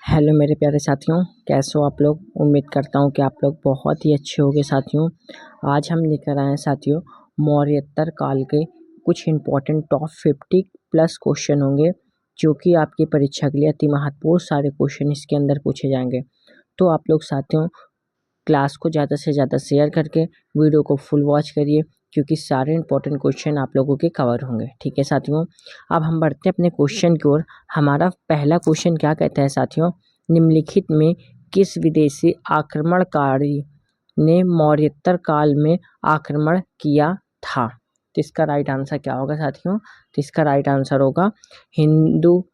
Hello मेरे प्यारे साथियों, कैसे हो आप लोग। उम्मीद करता हूँ कि आप लोग बहुत ही अच्छे होंगे साथियों। आज हम लेकर आए हैं साथियों मौर्योत्तर काल के कुछ इम्पोर्टेंट टॉप 50 प्लस क्वेश्चन होंगे, जो कि आपकी परीक्षा के लिए अति महत्वपूर्ण सारे क्वेश्चन इसके अंदर पूछे जाएंगे। तो आप लोग साथियों क्लास को ज़्यादा से ज़्यादा शेयर करके वीडियो को फुल वॉच करिए, क्योंकि सारे इंपॉर्टेंट क्वेश्चन आप लोगों के कवर होंगे। ठीक है साथियों, अब हम बढ़ते हैं अपने क्वेश्चन की ओर। हमारा पहला क्वेश्चन क्या कहता है साथियों, निम्नलिखित में किस विदेशी आक्रमणकारी ने मौर्योत्तर काल में आक्रमण किया था। तो इसका राइट आंसर क्या होगा साथियों, तो इसका राइट आंसर होगा हिंदू,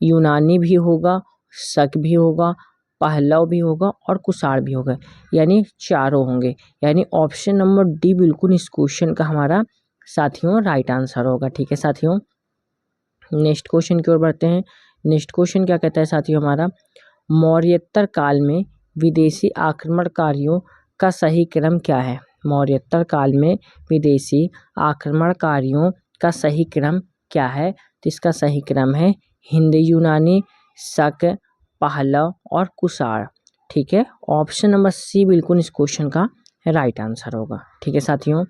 यूनानी भी होगा, शक भी होगा, पहलव भी होगा और कुषाण भी होगा, यानी चारों होंगे। यानी ऑप्शन नंबर डी बिल्कुल इस क्वेश्चन का हमारा साथियों राइट आंसर होगा। ठीक है साथियों, नेक्स्ट क्वेश्चन की ओर बढ़ते हैं। नेक्स्ट क्वेश्चन क्या कहता है साथियों हमारा, मौर्योत्तर काल में विदेशी आक्रमणकारियों का सही क्रम क्या है। मौर्योत्तर काल में विदेशी आक्रमणकारियों का सही क्रम क्या है। तो इसका सही क्रम है हिंदी, यूनानी, शक, पहलव और कुषाण। ठीक है, ऑप्शन नंबर सी बिल्कुल इस क्वेश्चन का राइट आंसर होगा। ठीक है साथियों,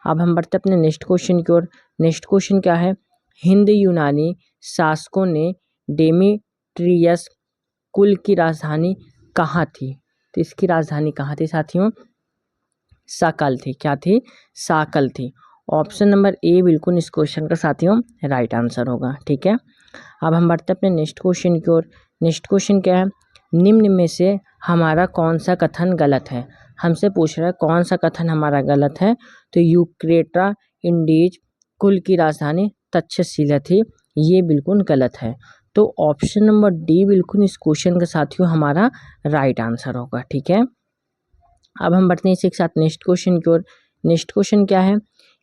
अब हम बढ़ते अपने नेक्स्ट क्वेश्चन की ओर। नेक्स्ट क्वेश्चन क्या है, हिंद यूनानी शासकों ने डेमेट्रियस कुल की राजधानी कहाँ थी। तो इसकी राजधानी कहाँ थी साथियों, साकल थी। क्या थी, साकल थी। ऑप्शन नंबर ए बिल्कुल इस क्वेश्चन का साथियों राइट आंसर होगा। ठीक है, अब हम बढ़ते अपने नेक्स्ट क्वेश्चन की ओर। नेक्स्ट क्वेश्चन क्या है, निम्न में से हमारा कौन सा कथन गलत है। हमसे पूछ रहा है कौन सा कथन हमारा गलत है। तो यूक्रेटा इंडीज कुल की राजधानी तक्षशिला थी, ये बिल्कुल गलत है। तो ऑप्शन नंबर डी बिल्कुल इस क्वेश्चन का साथियों हमारा राइट आंसर होगा। ठीक है, अब हम बढ़ते हैं इसी के साथ नेक्स्ट क्वेश्चन की ओर। नेक्स्ट क्वेश्चन क्या है,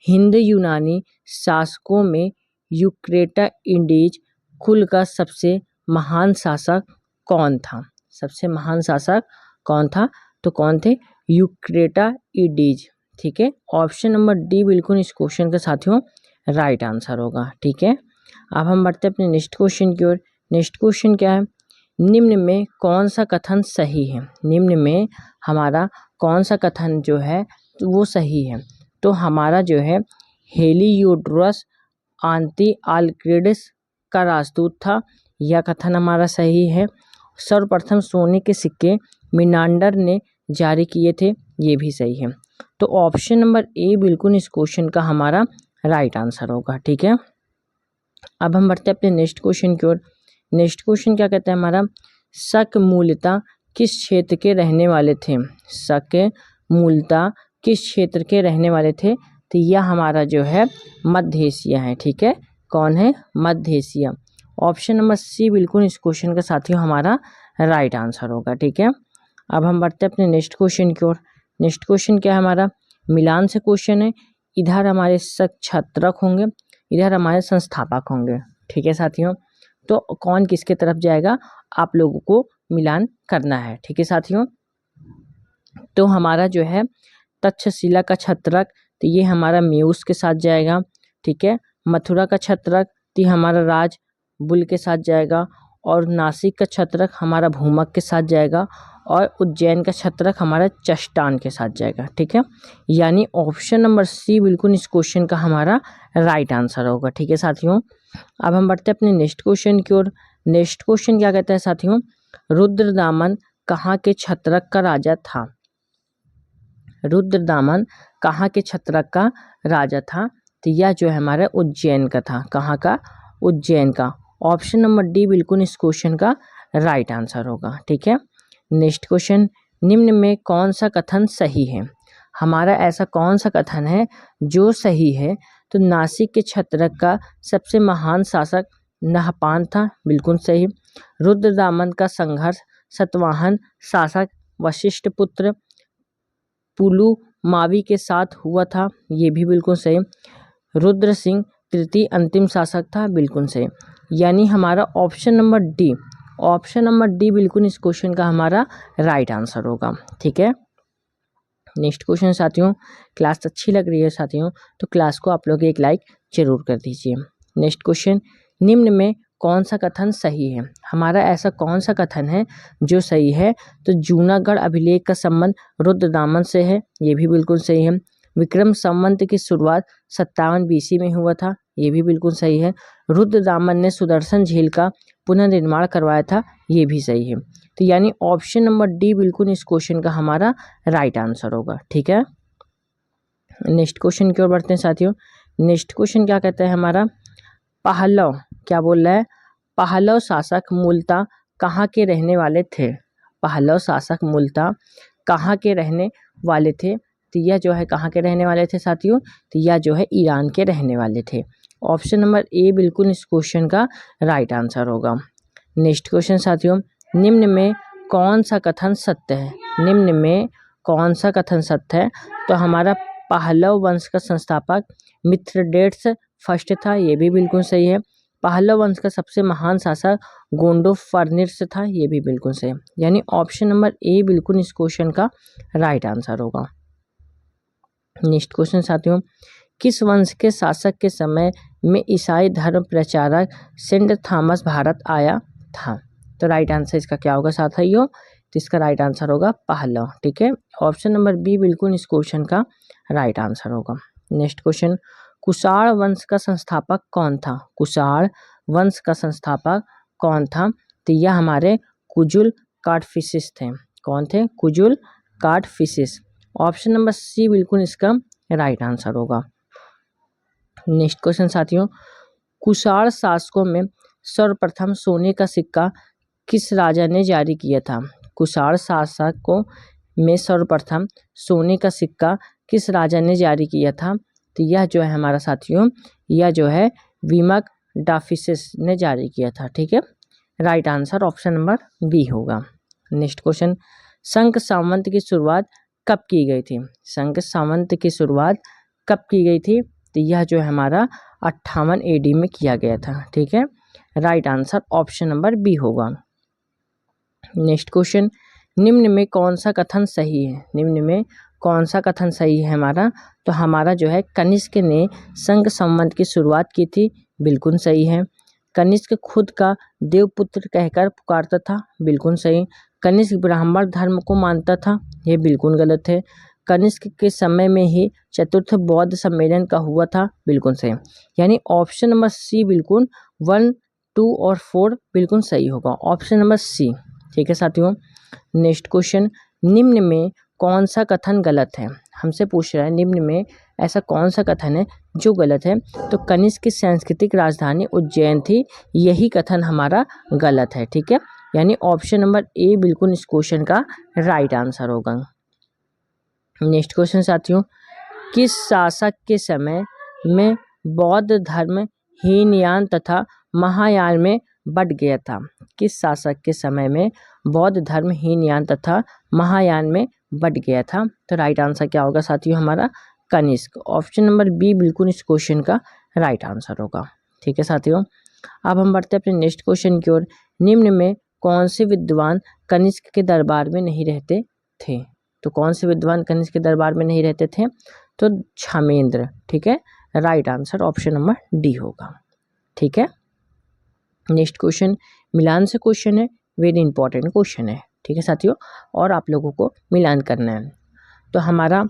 हिंद यूनानी शासकों में यूक्रेटा इंडीज कुल का सबसे महान शासक कौन था। सबसे महान शासक कौन था, तो कौन थे, यूक्रेटा इंडीज। ठीक है, ऑप्शन नंबर डी बिल्कुल इस क्वेश्चन का साथियों राइट आंसर होगा। ठीक है, अब हम बढ़ते हैं अपने नेक्स्ट क्वेश्चन की ओर। नेक्स्ट क्वेश्चन क्या है, निम्न में कौन सा कथन सही है। निम्न में हमारा कौन सा कथन जो है तो वो सही है। तो हमारा जो है हेलियोडोरस आंटिआलक्रिडिस का राजदूत था, यह कथन हमारा सही है। सर्वप्रथम सोने के सिक्के मिनांडर ने जारी किए थे, ये भी सही है। तो ऑप्शन नंबर ए बिल्कुल इस क्वेश्चन का हमारा राइट आंसर होगा। ठीक है, अब हम बढ़ते हैं अपने नेक्स्ट क्वेश्चन की ओर। नेक्स्ट क्वेश्चन क्या कहता है हमारा, शक मूलतः किस क्षेत्र के रहने वाले थे। शक मूलतः किस क्षेत्र के रहने वाले थे। तो यह हमारा जो है मध्य एशिया है। ठीक है, कौन है, मध्य एशिया। ऑप्शन नंबर सी बिल्कुल इस क्वेश्चन का साथियों हमारा राइट आंसर होगा। ठीक है, अब हम बढ़ते हैं अपने नेक्स्ट क्वेश्चन की ओर। नेक्स्ट क्वेश्चन क्या है हमारा, मिलान से क्वेश्चन है। इधर हमारे छात्रक होंगे, इधर हमारे संस्थापक होंगे। ठीक है साथियों, तो कौन किसके तरफ जाएगा आप लोगों को मिलान करना है। ठीक है साथियों, तो हमारा जो है तक्षशिला का छत्रक, तो ये हमारा म्यूस के साथ जाएगा। ठीक है, मथुरा का छत्रक तो हमारा राज बुल के साथ जाएगा, और नासिक का छत्रक हमारा भूमक के साथ जाएगा, और उज्जैन का छत्रक हमारा चष्टान के साथ जाएगा। ठीक है, यानी ऑप्शन नंबर सी बिल्कुल इस क्वेश्चन का हमारा राइट आंसर होगा। ठीक है साथियों, अब हम बढ़ते हैं अपने नेक्स्ट क्वेश्चन की ओर। नेक्स्ट क्वेश्चन क्या कहता है साथियों, रुद्रदामन कहाँ के छत्रक का राजा था। रुद्रदामन कहाँ के छत्रक का राजा था। तो यह जो है हमारा उज्जैन का था। कहाँ का, उज्जैन का। ऑप्शन नंबर डी बिल्कुल इस क्वेश्चन का राइट आंसर होगा। ठीक है, नेक्स्ट क्वेश्चन, निम्न में कौन सा कथन सही है। हमारा ऐसा कौन सा कथन है जो सही है। तो नासिक के छत्रक का सबसे महान शासक नहपान था, बिल्कुल सही। रुद्रदामन का संघर्ष सतवाहन शासक वशिष्ठ पुत्र पुलुमावी के साथ हुआ था, ये भी बिल्कुल सही। रुद्र सिंह तृतीय अंतिम शासक था, बिल्कुल सही। यानी हमारा option number D, option number D बिल्कुल इस क्वेश्चन का हमारा राइट आंसर होगा। ठीक है, नेक्स्ट क्वेश्चन साथियों, क्लास अच्छी लग रही है साथियों तो क्लास को आप लोग एक लाइक जरूर कर दीजिए। नेक्स्ट क्वेश्चन, निम्न में कौन सा कथन सही है? हमारा ऐसा कौन सा कथन है जो सही है? तो जूनागढ़ अभिलेख का संबंध रुद्रदामन से है, ये भी बिल्कुल सही है। विक्रम संवत की शुरुआत 57 BC में हुआ था, ये भी बिल्कुल सही है। रुद्रदामन ने सुदर्शन झील का पुनर्निर्माण करवाया था, ये भी सही है। तो यानी ऑप्शन नंबर डी बिल्कुल इस क्वेश्चन का हमारा राइट आंसर होगा। ठीक है, नेक्स्ट क्वेश्चन की ओर बढ़ते हैं साथियों। नेक्स्ट क्वेश्चन क्या कहता है हमारा, पहलव क्या बोल रहा है, पहलव शासक मूलतः कहाँ के रहने वाले थे? पहलव शासक मूलतः कहाँ के रहने वाले थे? तो यह जो है कहाँ के रहने वाले थे साथियों? तो यह जो है ईरान के रहने वाले थे। ऑप्शन नंबर ए बिल्कुल इस क्वेश्चन का राइट आंसर होगा। नेक्स्ट क्वेश्चन साथियों, निम्न में कौन सा कथन सत्य है? निम्न में कौन सा कथन सत्य है? तो हमारा पहलव वंश का संस्थापक मिथ्रडेट्स फर्स्ट था, ये भी बिल्कुल सही है। पहलव वंश का सबसे महान शासक गोंडोफर्निर्स था, ये भी बिल्कुल सही है। यानी ऑप्शन नंबर ए बिल्कुल इस क्वेश्चन का राइट आंसर होगा। नेक्स्ट क्वेश्चन साथियों, किस वंश के शासक के समय में ईसाई धर्म प्रचारक सेंट थॉमस भारत आया था? तो राइट आंसर इसका क्या होगा साथियों? तो इसका राइट आंसर होगा पहलव। ठीक है, ऑप्शन नंबर बी बिल्कुल इस क्वेश्चन का राइट आंसर होगा। नेक्स्ट क्वेश्चन, कुषाण वंश का संस्थापक कौन था? कुषाण वंश का संस्थापक कौन था? तो यह हमारे कुजुल काटफिशिस थे। कौन थे? कुजुल काटफिशिस। ऑप्शन नंबर सी बिल्कुल इसका राइट आंसर होगा। नेक्स्ट क्वेश्चन साथियों, कुषाण शासकों में सर्वप्रथम सोने का सिक्का किस राजा ने जारी किया था? कुषाण शासकों में सर्वप्रथम सोने का सिक्का किस राजा ने जारी किया था? तो यह जो है हमारा साथियों, यह जो है विमक डाफिसिस ने जारी किया था। ठीक है, right answer option number B होगा। नेक्स्ट क्वेश्चन, संघ सामंत की शुरुआत कब की गई थी? संघ सामंत की शुरुआत कब की गई थी? तो यह जो है हमारा 58 AD में किया गया था। ठीक है, right answer option number B होगा। नेक्स्ट क्वेश्चन, निम्न में कौन सा कथन सही है? निम्न में कौन सा कथन सही है हमारा? तो हमारा जो है कनिष्क ने संघ संवत की शुरुआत की थी, बिल्कुल सही है। कनिष्क खुद का देवपुत्र कहकर पुकारता था, बिल्कुल सही। कनिष्क ब्राह्मण धर्म को मानता था, ये बिल्कुल गलत है। कनिष्क के समय में ही चतुर्थ बौद्ध सम्मेलन का हुआ था, बिल्कुल सही। यानी ऑप्शन नंबर सी बिल्कुल 1, 2 और 4 बिल्कुल सही होगा, ऑप्शन नंबर सी। ठीक है साथियों, नेक्स्ट क्वेश्चन, निम्न में कौन सा कथन गलत है? हमसे पूछ रहा है निम्न में ऐसा कौन सा कथन है जो गलत है? तो कनिष्क की सांस्कृतिक राजधानी उज्जैन थी, यही कथन हमारा गलत है। ठीक है, यानी ऑप्शन नंबर ए बिल्कुल इस क्वेश्चन का राइट आंसर होगा। नेक्स्ट क्वेश्चन साथियों, किस शासक के समय में बौद्ध धर्म हीनयान तथा महायान में बढ़ गया था? किस शासक के समय में बौद्ध धर्म हीनयान तथा महायान में बढ़ गया था? तो राइट आंसर क्या होगा साथियों हमारा? कनिष्क। ऑप्शन नंबर बी बिल्कुल इस क्वेश्चन का राइट आंसर होगा। ठीक है साथियों, अब हम बढ़ते हैं अपने नेक्स्ट क्वेश्चन की ओर। निम्न में कौन से विद्वान कनिष्क के दरबार में नहीं रहते थे? तो कौन से विद्वान कनिष्क के दरबार में नहीं रहते थे? तो क्षमेंद्र। ठीक है, right answer option number D होगा। ठीक है, नेक्स्ट क्वेश्चन मिलान से क्वेश्चन है, वेरी इंपॉर्टेंट क्वेश्चन है। ठीक है साथियों, और आप लोगों को मिलान करना है। तो हमारा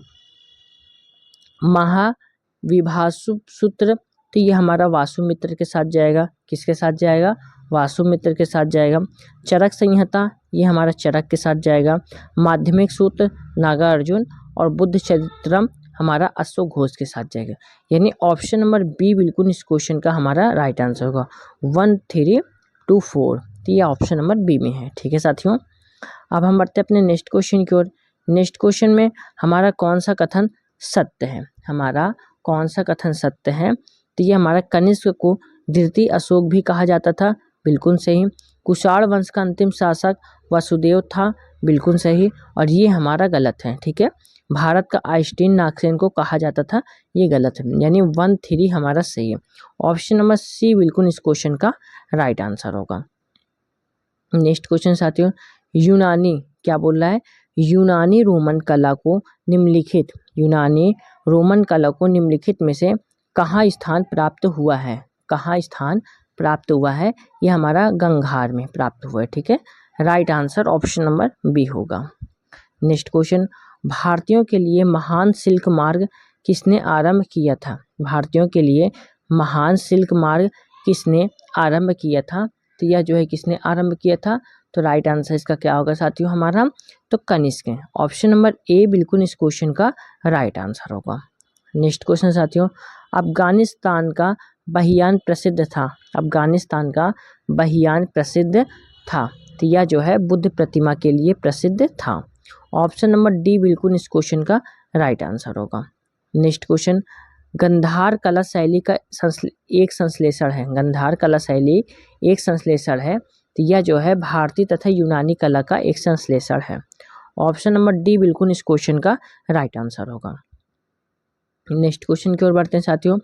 महाविभाषु सूत्र, तो ये हमारा वासुमित्र के साथ जाएगा। किसके साथ जाएगा? वासुमित्र के साथ जाएगा। चरक संहिता, ये हमारा चरक के साथ जाएगा। माध्यमिक सूत्र नागार्जुन, और बुद्ध चरित्रम हमारा अशोक घोष के साथ जाएगा। यानी ऑप्शन नंबर बी बिल्कुल इस क्वेश्चन का हमारा राइट आंसर होगा, 1, 3, 2, 4। तो ये ऑप्शन नंबर बी में है। ठीक है साथियों, अब हम बढ़ते हैं अपने नेक्स्ट क्वेश्चन की ओर। नेक्स्ट क्वेश्चन में हमारा कौन सा कथन सत्य है? हमारा कौन सा कथन सत्य है? तो ये हमारा कनिष्क को द्वितीय अशोक भी कहा जाता था, बिल्कुल सही। कुषाण वंश का अंतिम शासक वसुदेव था, बिल्कुल सही। और ये हमारा गलत है। ठीक है, भारत का आइंस्टीन नागसेन को कहा जाता था, ये गलत है। यानी 1, 3 हमारा सही है। ऑप्शन नंबर सी बिल्कुल इस क्वेश्चन का राइट आंसर होगा। नेक्स्ट क्वेश्चन साथियों, यूनानी क्या बोल रहा है? यूनानी रोमन कला को निम्नलिखित, यूनानी रोमन कला को निम्नलिखित में से कहाँ स्थान प्राप्त हुआ है? कहाँ स्थान प्राप्त हुआ है, ये हमारा गंगार में प्राप्त हुआ है। ठीक है, right answer option number B होगा। नेक्स्ट क्वेश्चन, भारतीयों के लिए महान सिल्क मार्ग किसने आरंभ किया था? भारतीयों के लिए महान सिल्क मार्ग किसने आरंभ किया था? तो यह जो है किसने आरंभ किया था? तो राइट आंसर इसका क्या होगा साथियों हमारा? तो कनिष्क है। ऑप्शन नंबर ए बिल्कुल इस क्वेश्चन का राइट आंसर होगा। नेक्स्ट क्वेश्चन साथियों, अफगानिस्तान का बहियान प्रसिद्ध था। अफगानिस्तान का बहियान प्रसिद्ध था, तो यह जो है बुद्ध प्रतिमा के लिए प्रसिद्ध था। ऑप्शन नंबर डी बिल्कुल इस क्वेश्चन का राइट आंसर होगा। नेक्स्ट क्वेश्चन, गंधार कला शैली का एक संश्लेषण है। गंधार कला शैली एक संश्लेषण है, तो यह जो है भारतीय तथा यूनानी कला का एक संश्लेषण है। ऑप्शन नंबर डी बिल्कुल इस क्वेश्चन का राइट आंसर होगा। नेक्स्ट क्वेश्चन की ओर बढ़ते हैं साथियों,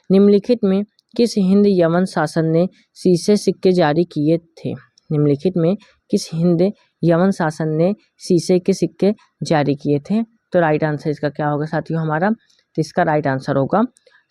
निम्नलिखित में किस हिंद यवन शासन ने सीसे सिक्के जारी किए थे? निम्नलिखित में किस हिंद यवन शासन ने सीसे के सिक्के जारी किए थे? तो राइट आंसर इसका क्या होगा साथियों हमारा? तो इसका राइट आंसर होगा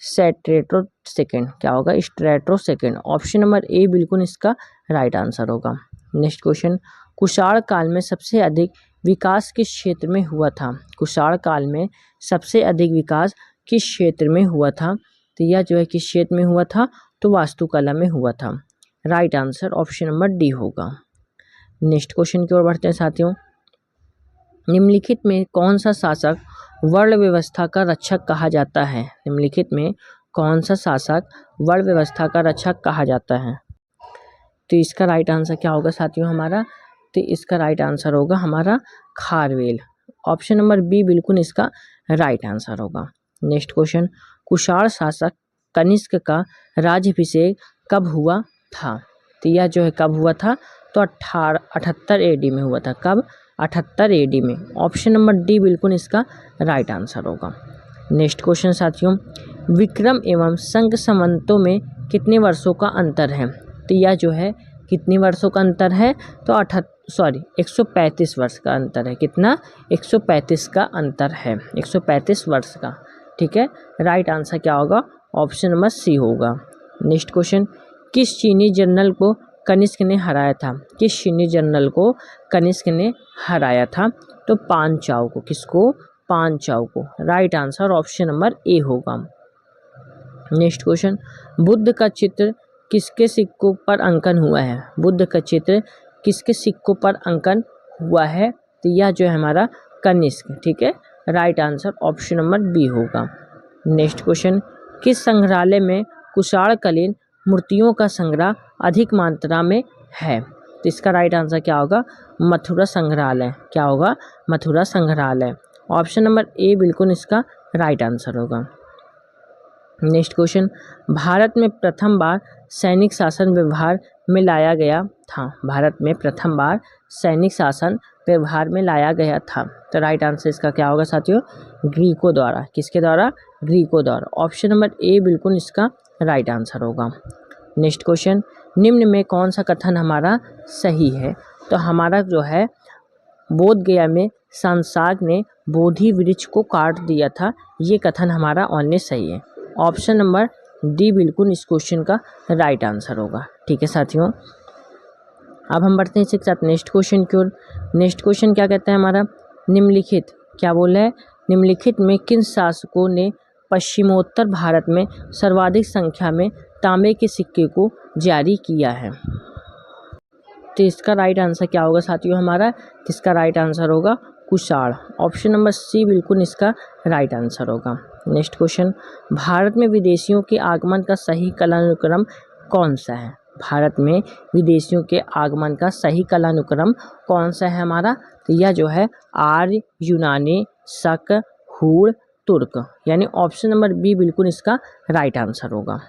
स्ट्रेटो सेकेंड। क्या होगा? Strato second. ऑप्शन नंबर ए बिल्कुल इसका राइट आंसर होगा। नेक्स्ट क्वेश्चन, कुषाण काल में सबसे अधिक विकास किस क्षेत्र में हुआ था? कुषाण काल में सबसे अधिक विकास किस क्षेत्र में हुआ था? तो यह जो है किस क्षेत्र में हुआ था? तो वास्तुकला में हुआ था। Right answer option number D होगा। नेक्स्ट क्वेश्चन की ओर बढ़ते हैं साथियों, निम्नलिखित में कौन सा शासक वर्ण व्यवस्था का रक्षक कहा जाता है? निम्नलिखित में कौन सा शासक वर्ण व्यवस्था का रक्षक कहा जाता है? तो इसका राइट आंसर क्या होगा साथियों हमारा? तो इसका राइट आंसर होगा हमारा खारवेल। ऑप्शन नंबर बी बिल्कुल इसका राइट आंसर होगा। नेक्स्ट क्वेश्चन, कुषाण शासक कनिष्क का राज्याभिषेक कब हुआ था? तो यह जो है कब हुआ था? तो 78 AD में हुआ था। कब? 78 AD में। ऑप्शन नंबर डी बिल्कुल इसका राइट आंसर होगा। नेक्स्ट क्वेश्चन साथियों, विक्रम एवं शंख संवतों में कितने वर्षों का अंतर है? तो यह जो है कितने वर्षों का अंतर है? तो 135 वर्ष का अंतर है। कितना? 135 का अंतर है, 135 वर्ष का। ठीक है, राइट आंसर क्या होगा? ऑप्शन नंबर सी होगा। नेक्स्ट क्वेश्चन, किस चीनी जनरल को कनिष्क ने हराया था? किस चीनी जनरल को कनिष्क ने हराया था? तो पान चाओ को। किसको? पान चाओ को। Right answer option number A होगा। नेक्स्ट क्वेश्चन, बुद्ध का चित्र किसके सिक्कों पर अंकन हुआ है? बुद्ध का चित्र किसके सिक्कों पर अंकन हुआ है? तो यह जो है हमारा कनिष्क। ठीक है, right answer option number B होगा। नेक्स्ट क्वेश्चन, किस संग्रहालय में कुषाणकालीन मूर्तियों का संग्रह अधिक मात्रा में है? तो इसका राइट आंसर क्या होगा? मथुरा संग्रहालय। क्या होगा? मथुरा संग्रहालय। ऑप्शन नंबर ए बिल्कुल इसका राइट आंसर होगा। नेक्स्ट क्वेश्चन, भारत में प्रथम बार सैनिक शासन व्यवहार में लाया गया था। भारत में प्रथम बार सैनिक शासन व्यवहार में लाया गया था। तो राइट आंसर इसका क्या होगा साथियों? ग्रीकों द्वारा। किसके द्वारा? ग्रीकों द्वारा। ऑप्शन नंबर ए बिल्कुल इसका राइट आंसर होगा। नेक्स्ट क्वेश्चन, निम्न में कौन सा कथन हमारा सही है? तो हमारा जो है बोध गया में सांसाग ने बोधि वृक्ष को काट दिया था, ये कथन हमारा ऑनली सही है। ऑप्शन नंबर डी बिल्कुल इस क्वेश्चन का राइट आंसर होगा। ठीक है साथियों, अब हम बढ़ते हैं इसके साथ नेक्स्ट क्वेश्चन की ओर। नेक्स्ट क्वेश्चन क्या कहता है हमारा? निम्नलिखित क्या बोल रहा है? निम्नलिखित में किन शासकों ने पश्चिमोत्तर भारत में सर्वाधिक संख्या में तांबे के सिक्के को जारी किया है? तो इसका राइट आंसर क्या होगा साथियों हमारा? इसका राइट आंसर होगा कुषाण। ऑप्शन नंबर सी बिल्कुल इसका राइट आंसर होगा। नेक्स्ट क्वेश्चन, भारत में विदेशियों के आगमन का सही कालानुक्रम कौन सा है? भारत में विदेशियों के आगमन का सही कालानुक्रम कौन सा है हमारा? तो यह जो है आर्य, यूनानी, शक, हूण, तुर्क, यानी ऑप्शन नंबर बी बिल्कुल इसका राइट आंसर होगा।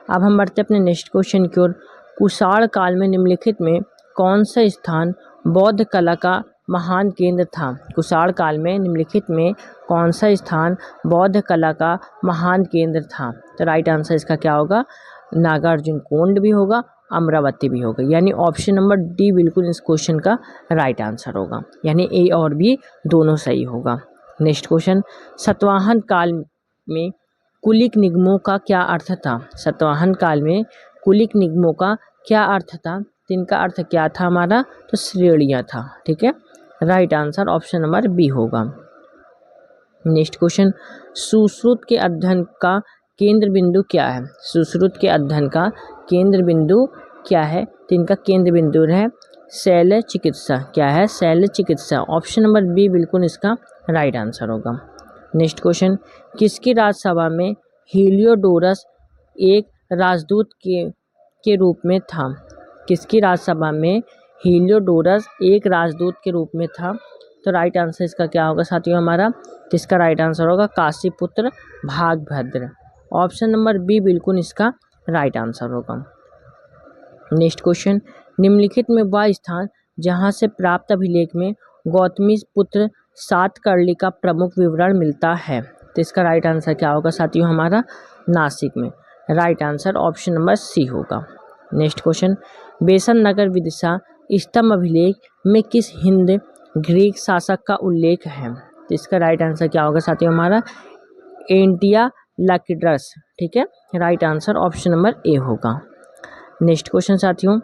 अब हम बढ़ते हैं अपने नेक्स्ट क्वेश्चन की ओर। कुषाण काल में निम्नलिखित में कौन सा स्थान बौद्ध कला का महान केंद्र था? कुषाण काल में निम्नलिखित में कौन सा स्थान बौद्ध कला का महान केंद्र था? तो राइट आंसर इसका क्या होगा? नागार्जुन कोंड भी होगा, अमरावती भी होगा, यानी ऑप्शन नंबर डी बिल्कुल इस क्वेश्चन का राइट आंसर होगा, यानी ए और बी दोनों सही होगा। नेक्स्ट क्वेश्चन, सातवाहन काल में कुलिक निगमों का क्या अर्थ था? सातवाहन काल में कुलिक निगमों का क्या अर्थ था? तो इनका अर्थ क्या था हमारा? तो श्रेणियाँ था। ठीक है, right answer option number B होगा। नेक्स्ट क्वेश्चन, सुश्रुत के अध्ययन का केंद्र बिंदु क्या है? सुश्रुत के अध्ययन का केंद्र बिंदु क्या है? तो इनका केंद्र बिंदु है शैल्य चिकित्सा। क्या है? शैल्य चिकित्सा। ऑप्शन नंबर बी बिल्कुल इसका राइट आंसर होगा। नेक्स्ट क्वेश्चन, किसकी राज्यसभा में हीलियोडोरस एक राजदूत के रूप में था? किसकी राज्यसभा में हीलियोडोरस एक राजदूत के रूप में था? तो राइट आंसर इसका क्या होगा साथियों हमारा? तो इसका राइट आंसर होगा काशीपुत्र भागभद्र। ऑप्शन नंबर बी बिल्कुल इसका राइट आंसर होगा। नेक्स्ट क्वेश्चन, निम्नलिखित में वह स्थान जहां से प्राप्त अभिलेख में गौतमी पुत्र सातकर्णी का प्रमुख विवरण मिलता है? तो इसका राइट आंसर क्या होगा साथियों हमारा? नासिक में। Right answer option number C होगा। नेक्स्ट क्वेश्चन, बेसन नगर विदिशा स्तंभ अभिलेख में किस हिंद ग्रीक शासक का उल्लेख है? तो इसका राइट आंसर क्या होगा साथियों हमारा? एंटियालकिड्रस। ठीक है, right answer option number A होगा। नेक्स्ट क्वेश्चन साथियों,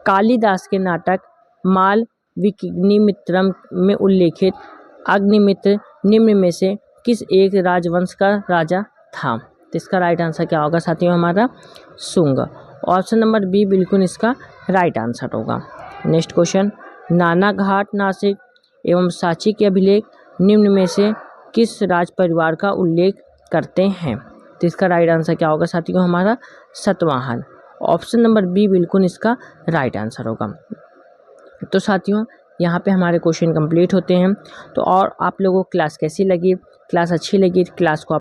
कालिदास के नाटक मालविकाग्निमित्रम में उल्लेखित अग्निमित्र निम्न में से किस एक राजवंश का राजा था? तो इसका राइट आंसर क्या होगा साथियों हमारा? शुंग। ऑप्शन नंबर बी बिल्कुल इसका राइट आंसर होगा। नेक्स्ट क्वेश्चन, नानाघाट नासिक एवं सांची के अभिलेख निम्न में से किस राज परिवार का उल्लेख करते हैं? तो इसका राइट आंसर क्या होगा साथियों हमारा? सातवाहन। ऑप्शन नंबर बी बिल्कुल इसका राइट आंसर होगा। तो साथियों यहाँ पे हमारे क्वेश्चन कंप्लीट होते हैं। तो और आप लोगों को क्लास कैसी लगी? क्लास अच्छी लगी क्लास को